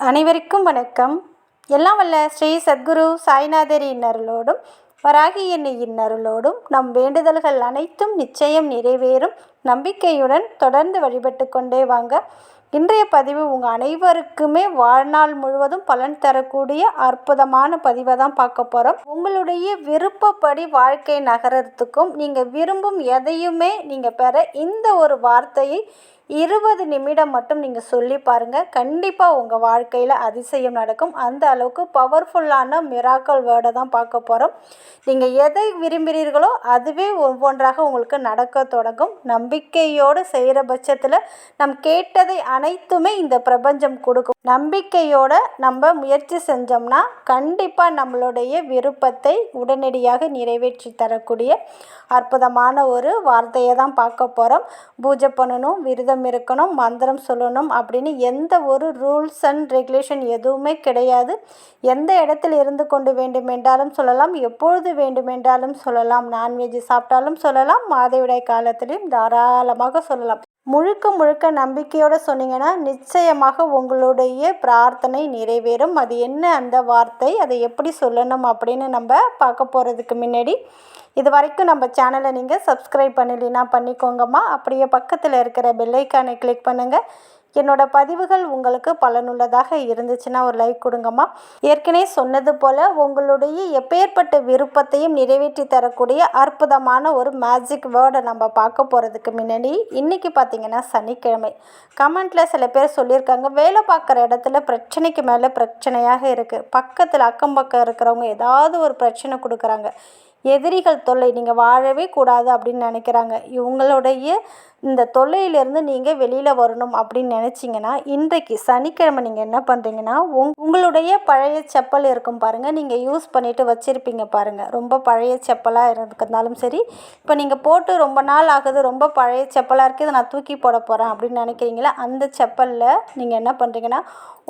அனைவருக்கும் வணக்கம். எல்லாம் வல்ல ஸ்ரீ சத்குரு சாய்நாதர் இன்னருளோடும் வராகி எண்ணெய் இன்னருளோடும் நம் வேண்டுதல்கள் அனைத்தும் நிச்சயம் நிறைவேறும் நம்பிக்கையுடன் தொடர்ந்து வழிபட்டு கொண்டே வாங்க. இன்றைய பதிவு உங்கள் அனைவருக்குமே வாழ்நாள் முழுவதும் பலன் தரக்கூடிய அற்புதமான பதிவை தான் பார்க்க போகிறோம். உங்களுடைய விருப்பப்படி வாழ்க்கை நகரத்துக்கும் நீங்கள் விரும்பும் எதையுமே நீங்கள் பெற இந்த ஒரு வார்த்தையை 20 நிமிடம் மட்டும் நீங்கள் சொல்லி பாருங்கள். கண்டிப்பாக உங்கள் வாழ்க்கையில் அதிசயம் நடக்கும். அந்த அளவுக்கு பவர்ஃபுல்லான மிராக்கல் வேர்டை தான் பார்க்க போகிறோம். நீங்கள் எதை விரும்புகிறீர்களோ அதுவே ஒவ்வொன்றாக உங்களுக்கு நடக்க தொடங்கும். நம்பிக்கையோடு செய்கிற பட்சத்தில் நம் கேட்டதை அனைத்துமே இந்த பிரபஞ்சம் கொடுக்கும். நம்பிக்கையோடு நம்ம முயற்சி செஞ்சோம்னா கண்டிப்பாக நம்மளுடைய விருப்பத்தை உடனடியாக நிறைவேற்றி தரக்கூடிய அற்புதமான ஒரு வார்த்தையை தான் பார்க்க போகிறோம். பூஜை பண்ணணும், விரதம் இருக்கணும், மந்திரம் சொல்லணும் அப்படின்னு எந்த ஒரு ரூல்ஸ் அண்ட் ரெகுலேஷன் எதுவுமே கிடையாது. எந்த இடத்தில் இருந்து கொண்டு வேண்டுமென்றாலும் சொல்லலாம், எப்பொழுது வேண்டுமென்றாலும் சொல்லலாம். நான்வெஜ் சாப்பிட்டாலும் சொல்லலாம், மாதவிடாய் காலத்திலையும் தாராளமாக சொல்லலாம். முழுக்க நம்பிக்கையோடு சொன்னீங்கன்னா நிச்சயமாக உங்களுடைய பிரார்த்தனை நிறைவேறும். அது என்ன அந்த வார்த்தை, அதை எப்படி சொல்லணும் அப்படின்னு நம்ம பார்க்க போகிறதுக்கு முன்னாடி இது வரைக்கும் நம்ம சேனலை நீங்கள் சப்ஸ்கிரைப் பண்ணலைன்னா பண்ணிக்கோங்கம்மா. அப்படியே பக்கத்தில் இருக்கிற பெல்லைக்கானை கிளிக் பண்ணுங்கள். என்னோடய பதிவுகள் உங்களுக்கு பலனுள்ளதாக இருந்துச்சுன்னா ஒரு லைக் கொடுங்கம்மா. ஏற்கனவே சொன்னது போல் உங்களுடைய எப்பேற்பட்ட விருப்பத்தையும் நிறைவேற்றி தரக்கூடிய அற்புதமான ஒரு மேஜிக் வேர்டை நம்ம பார்க்க போகிறதுக்கு முன்னாடி இன்றைக்கி பார்த்திங்கன்னா சனிக்கிழமை. கமெண்ட்டில் சில பேர் சொல்லியிருக்காங்க, வேலை பார்க்குற இடத்துல பிரச்சனைக்கு மேலே பிரச்சனையாக இருக்குது, பக்கத்தில் அக்கம் பக்கம் இருக்கிறவங்க ஏதாவது ஒரு பிரச்சனை கொடுக்குறாங்க, எதிரிகள் தொல்லை, நீங்கள் வாழவே கூடாது அப்படின்னு நினைக்கிறாங்க. இவங்களுடைய இந்த தொல்லையிலேருந்து நீங்கள் வெளியில் வரணும் அப்படின்னு நினச்சிங்கன்னா இன்றைக்கு சனிக்கிழமை நீங்கள் என்ன பண்ணுறீங்கன்னா உங்களுடைய பழைய செப்பல் இருக்கும் பாருங்கள், நீங்கள் யூஸ் பண்ணிவிட்டு வச்சுருப்பீங்க பாருங்கள், ரொம்ப பழைய செப்பலாக இருந்தாலும் சரி, இப்போ நீங்கள் போட்டு ரொம்ப நாள் ஆகுது, ரொம்ப பழைய செப்பலாக இருக்குது, இதை நான் தூக்கி போட போகிறேன் அப்படின்னு நினைக்கிறீங்களா, அந்த செப்பலில் நீங்கள் என்ன பண்ணுறீங்கன்னா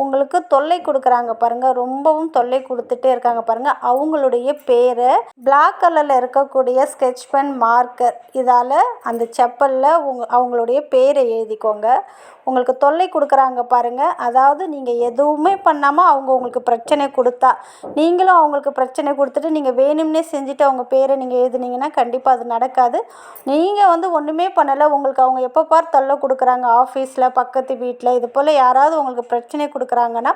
உங்களுக்கு தொல்லை கொடுக்குறாங்க பாருங்கள், ரொம்பவும் தொல்லை கொடுத்துட்டே இருக்காங்க பாருங்கள், அவங்களுடைய பேரை பிளாக் கலரில் இருக்கக்கூடிய ஸ்கெட்ச் பென் மார்க்கர் இதால் அந்த செப்பலில் அவங்களுடைய பேரை எழுதிக்கோங்க. உங்களுக்கு தொல்லை கொடுக்குறாங்க பாருங்கள், அதாவது நீங்கள் எதுவுமே பண்ணாமல் அவங்க உங்களுக்கு பிரச்சனை கொடுத்தா நீங்களும் அவங்களுக்கு பிரச்சனை கொடுத்துட்டு நீங்கள் வேணும்னே செஞ்சுட்டு அவங்க பேரை நீங்கள் எழுதுனீங்கன்னா கண்டிப்பாக அது நடக்காது. நீங்கள் ஒன்றுமே பண்ணலை, உங்களுக்கு அவங்க எப்போ பார் தொல்லை கொடுக்குறாங்க, ஆஃபீஸில் பக்கத்து வீட்டில் இது போல் யாராவது உங்களுக்கு பிரச்சனை கொடுக்குறாங்கன்னா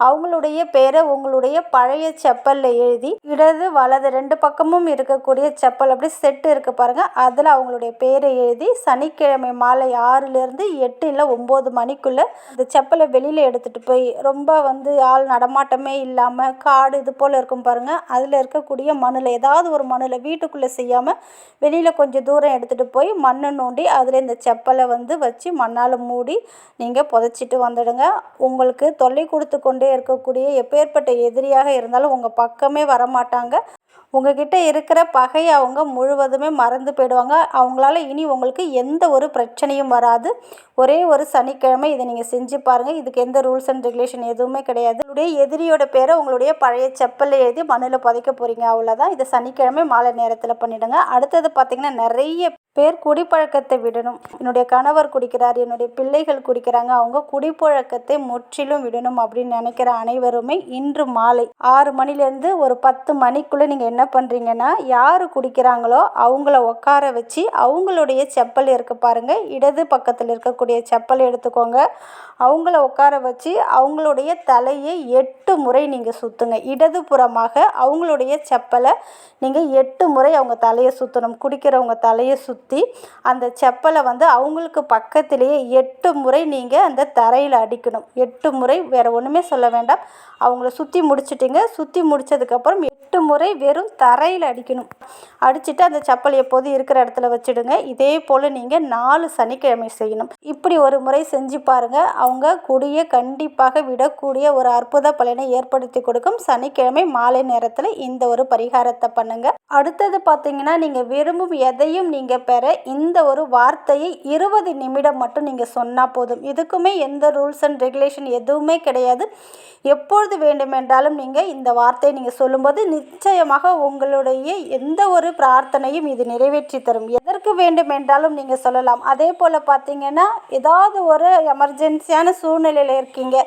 அவங்களுடைய பேரை உங்களுடைய பழைய செப்பலில் எழுதி இடது வலது 2 பக்கமும் இருக்கக்கூடிய செப்பல் அப்படி செட்டு இருக்குது பாருங்கள், அதில் அவங்களுடைய பேரை எழுதி சனிக்கிழமை மாலை 6லேருந்து 8 இல்லை 9 மணிக்குள்ளே அந்த செப்பலை வெளியில் எடுத்துகிட்டு போய் ரொம்ப ஆள் நடமாட்டமே இல்லாமல் காடு இது போல் இருக்கும் பாருங்கள், அதில் இருக்கக்கூடிய மண்ணில் ஏதாவது ஒரு மண்ணில் வீட்டுக்குள்ளே செய்யாமல் வெளியில் கொஞ்சம் தூரம் எடுத்துகிட்டு போய் மண்ணை நோண்டி அதில் இந்த செப்பலை வச்சு மண்ணால் மூடி நீங்கள் புதைச்சிட்டு வந்துடுங்க. உங்களுக்கு தொல்லை கொடுத்து கொண்டே இருக்கக்கூடிய எப்பேற்பட்ட எதிரியாக இருந்தாலும் உங்கள் பக்கமே வரமாட்டாங்க. உங்ககிட்ட இருக்கிற பகையை அவங்க முழுவதுமே மறந்து போயிடுவாங்க. அவங்களால இனி உங்களுக்கு எந்த ஒரு பிரச்சனையும் வராது. ஒரே ஒரு சனிக்கிழமை இதை நீங்கள் செஞ்சு பாருங்கள். இதுக்கு எந்த ரூல்ஸ் அண்ட் ரெகுலேஷன் எதுவுமே கிடையாது. உங்களுடைய எதிரியோட பேரை உங்களுடைய பழைய செப்பலில் எழுதி மண்ணில் புதைக்க போகிறீங்க, அவ்வளோதான். இதை சனிக்கிழமை மாலை நேரத்தில் பண்ணிவிடுங்க. அடுத்தது பார்த்திங்கன்னா நிறைய பேர் குடிப்பழக்கத்தை விடணும். என்னுடைய கணவர் குடிக்கிறார், என்னுடைய பிள்ளைகள் குடிக்கிறாங்க, அவங்க குடிப்பழக்கத்தை முற்றிலும் விடணும் அப்படின்னு நினைக்கிற அனைவருமே இன்று மாலை 6 மணிலேருந்து ஒரு 10 மணிக்குள்ளே நீங்கள் என்ன பண்ணுறீங்கன்னா யார் குடிக்கிறாங்களோ அவங்கள உட்கார வச்சு அவங்களுடைய செப்பல் இருக்க பாருங்கள், இடது பக்கத்தில் இருக்கக்கூடிய செப்பல் எடுத்துக்கோங்க. அவங்கள உட்கார வச்சு அவங்களுடைய தலையை 8 முறை நீங்கள் சுற்றுங்க. இடது புறமாக அவங்களுடைய செப்பலை நீங்கள் 8 முறை அவங்க தலையை சுற்றணும். குடிக்கிறவங்க தலையை சுற்றி அந்த செப்பலை அவங்களுக்கு பக்கத்திலேயே 8 முறை நீங்கள் அந்த தரையில் அடிக்கணும். 8 முறை, வேறு ஒன்றுமே சொல்ல வேண்டாம். அவங்கள சுற்றி முடிச்சிட்டிங்க. சுற்றி முடித்ததுக்கப்புறம் 8 முறை வெறும் தரையில் அடிக்கணும். அடிச்சுட்டு அந்த செப்பல் எப்போதும் இருக்கிற இடத்துல வச்சுடுங்க. இதே போல் நீங்கள் 4 சனிக்கிழமை செய்யணும். இப்படி ஒரு முறை செஞ்சு பாருங்கள். அவங்க குடியை கண்டிப்பாக விடக்கூடிய ஒரு அற்புத பலனை பலனை ஏற்படுத்தி கொடுக்கும். சனிக்கிழமை மாலை நேரத்தில் இந்த ஒரு பரிகாரத்தை பண்ணுங்க. அடுத்தது பார்த்தீங்கன்னா, நீங்கள் விரும்பும் எதையும் நீங்கள் பெற இந்த ஒரு வார்த்தையை 20 நிமிடம் மட்டும் நீங்கள் சொன்னால் போதும். இதுக்குமே எந்த ரூல்ஸ் அண்ட் ரெகுலேஷன் எதுவுமே கிடையாது. எப்பொழுது வேண்டுமென்றாலும் நீங்கள் இந்த வார்த்தையை நீங்கள் சொல்லும்போது நிச்சயமாக உங்களுடைய எந்த ஒரு பிரார்த்தனையும் இது நிறைவேற்றி தரும். எதற்கு வேண்டுமென்றாலும் நீங்கள் சொல்லலாம். அதே போல் பார்த்தீங்கன்னா, ஏதாவது ஒரு எமர்ஜென்சியான சூழ்நிலையில் இருக்கீங்க,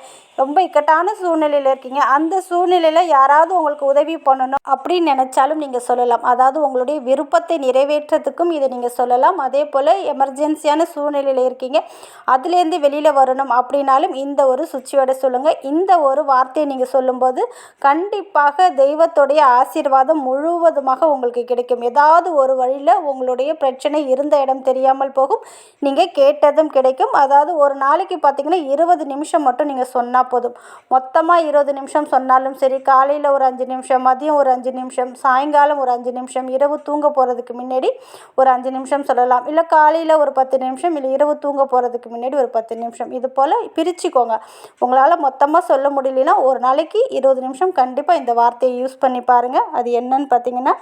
ரொம்ப இக்கட்டான சூழ்நிலையில் இருக்கீங்க, அந்த சூழ்நிலையில் யாராவது உங்களுக்கு உதவி பண்ணணும் அப்படின்னு நினச்சாலும் நீங்கள் சொல்லலாம். அதாவது உங்களுடைய விருப்பத்தை நிறைவேற்றத்துக்கும் இதை நீங்கள் சொல்லலாம். அதே போல் எமர்ஜென்சியான சூழ்நிலையில் இருக்கீங்க, அதுலேருந்து வெளியில் வரணும் அப்படின்னாலும் இந்த ஒரு சுவிட்சோட சொல்லுங்கள். இந்த ஒரு வார்த்தையை நீங்கள் சொல்லும்போது கண்டிப்பாக தெய்வத்துடைய ஆசீர்வாதம் முழுவதுமாக உங்களுக்கு கிடைக்கும். ஏதாவது ஒரு வழியில் உங்களுடைய பிரச்சனை இருந்த இடம் தெரியாமல் போகும், நீங்கள் கேட்டதும் கிடைக்கும். அதாவது ஒரு நாளைக்கு பார்த்தீங்கன்னா 20 நிமிஷம் மட்டும் நீங்கள் சொன்னால் போதும். மொத்தமாக 20 நிமிஷம் சொன்னாலும் சரி, காலையில் ஒரு 5 நிமிஷம், மதியம் ஒரு 5 நிமிஷம், சாயங்காலம் ஒரு 5 நிமிஷம், இரவு தூங்க போகிறதுக்கு முன்னாடி ஒரு 5 நிமிஷம் சொல்லலாம். இல்லை காலையில் ஒரு 10 நிமிஷம், இல்லை இரவு தூங்க போகிறதுக்கு முன்னாடி ஒரு 10 நிமிஷம், இது போல் பிரிச்சுக்கோங்க. உங்களால் மொத்தமாக சொல்ல முடியலனா ஒரு நாளைக்கு 20 நிமிஷம் கண்டிப்பாக இந்த வார்த்தையை யூஸ் பண்ணி பாருங்கள். அது என்னன்னு பார்த்தீங்கன்னா,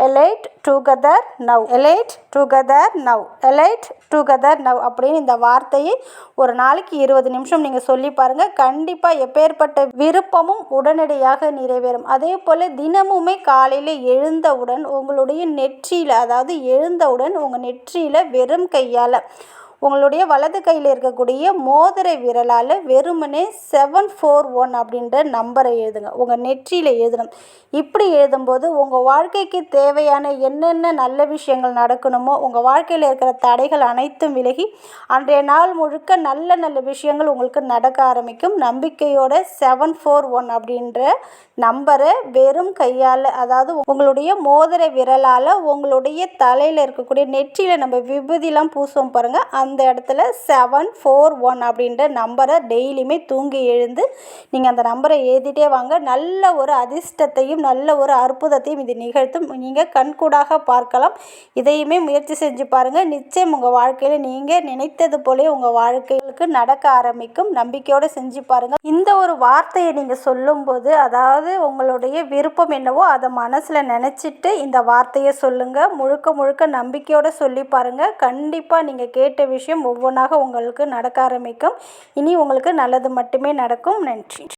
elite together now, elite together now, elite together now அப்படின்னு இந்த வார்த்தையை ஒரு நாளைக்கு 20 நிமிஷம் நீங்கள் சொல்லி பாருங்கள். கண்டிப்பாக எப்பேற்பட்ட விருப்பமும் உடனடியாக நிறைவேறும். அதே போல் தினமுமே காலையில் எழுந்தவுடன் உங்களுடைய நெற்றியில், அதாவது எழுந்தவுடன் உங்கள் நெற்றியில் வெறும் கையால் உங்களுடைய வலது கையில் இருக்கக்கூடிய மோதிர விரலால் வெறுமனே 741 அப்படின்ற நம்பரை எழுதுங்க. உங்கள் நெற்றியில் எழுதணும். இப்படி எழுதும்போது உங்கள் வாழ்க்கைக்கு தேவையான என்னென்ன நல்ல விஷயங்கள் நடக்கணுமோ, உங்கள் வாழ்க்கையில் இருக்கிற தடைகள் அனைத்தும் விலகி அன்றைய நாள் முழுக்க நல்ல நல்ல விஷயங்கள் உங்களுக்கு நடக்க ஆரம்பிக்கும். நம்பிக்கையோட 741 அப்படின்ற நம்பரை வெறும் கையால், அதாவது உங்களுடைய மோதிர விரலால் உங்களுடைய தலையில் இருக்கக்கூடிய நெற்றியில் நம்ம விபூதிலாம் பூசுவோம் பாருங்கள், அந்த இடத்துல 741 அப்படின்ற நம்பரை டெய்லியுமே தூங்கி எழுந்து நீங்கள் அந்த நம்பரை எழுதிட்டே வாங்க. நல்ல ஒரு அதிர்ஷ்டத்தையும் நல்ல ஒரு அற்புதத்தையும் இது நிகழ்த்தும். நீங்கள் கண்கூடாக பார்க்கலாம். இதையுமே முயற்சி செஞ்சு பாருங்கள். நிச்சயம் உங்கள் வாழ்க்கையில் நீங்கள் நினைத்தது போலே உங்கள் வாழ்க்கைக்கு நடக்க ஆரம்பிக்கும். நம்பிக்கையோடு செஞ்சு பாருங்கள். இந்த ஒரு வார்த்தையை நீங்கள் சொல்லும்போது, அதாவது உங்களுடைய விருப்பம் என்னவோ அதை மனசில் நினச்சிட்டு இந்த வார்த்தையை சொல்லுங்கள். முழுக்க முழுக்க நம்பிக்கையோடு சொல்லி பாருங்கள். கண்டிப்பாக நீங்கள் கேட்ட விஷயம் ஒவ்வொன்றாக உங்களுக்கு நடக்க ஆரம்பிக்கும். இனி உங்களுக்கு நல்லது மட்டுமே நடக்கும். நன்றி.